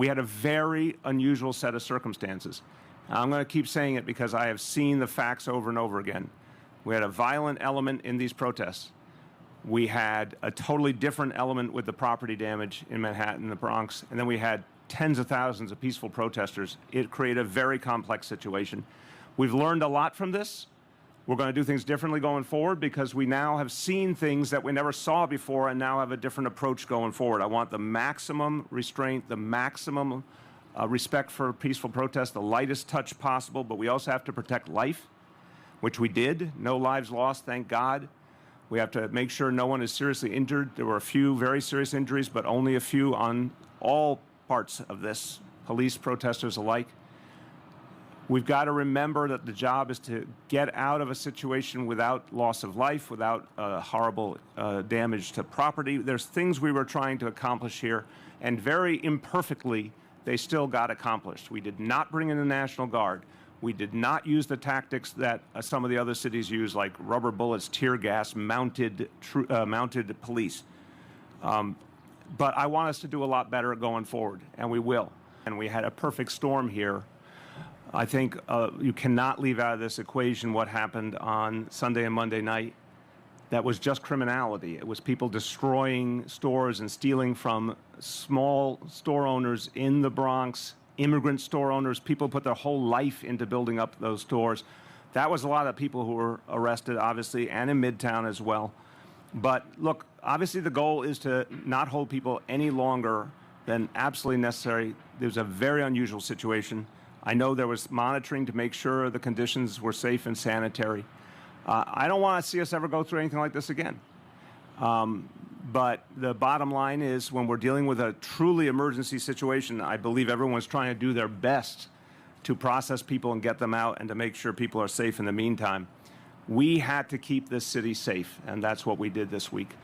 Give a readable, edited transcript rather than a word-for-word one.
We had a very unusual set of circumstances. I'm going to keep saying it because I have seen the facts over and over again. We had a violent element in these protests. We had a totally different element with the property damage in Manhattan, the Bronx, and then we had tens of thousands of peaceful protesters. It created a very complex situation. We've learned a lot from this. We're going to do things differently going forward because we now have seen things that we never saw before and now have a different approach going forward. I want the maximum restraint, the maximum respect for peaceful protest, the lightest touch possible, but we also have to protect life, which we did. No lives lost, thank God. We have to make sure no one is seriously injured. There were a few very serious injuries, but only a few on all parts of this, police, protesters alike. We've got to remember that the job is to get out of a situation without loss of life, without horrible damage to property. There's things we were trying to accomplish here, and very imperfectly, they still got accomplished. We did not bring in the National Guard. We did not use the tactics that some of the other cities use, like rubber bullets, tear gas, mounted police. But I want us to do a lot better going forward, and we will. And we had a perfect storm here. I think you cannot leave out of this equation what happened on Sunday and Monday night. That was just criminality. It was people destroying stores and stealing from small store owners in the Bronx, immigrant store owners. People put their whole life into building up those stores. That was a lot of people who were arrested, obviously, and in Midtown as well. But look, obviously the goal is to not hold people any longer than absolutely necessary. There's a very unusual situation. I know there was monitoring to make sure the conditions were safe and sanitary. I don't want to see us ever go through anything like this again. But the bottom line is when we're dealing with a truly emergency situation, I believe everyone's trying to do their best to process people and get them out and to make sure people are safe in the meantime. We had to keep this city safe, and that's what we did this week.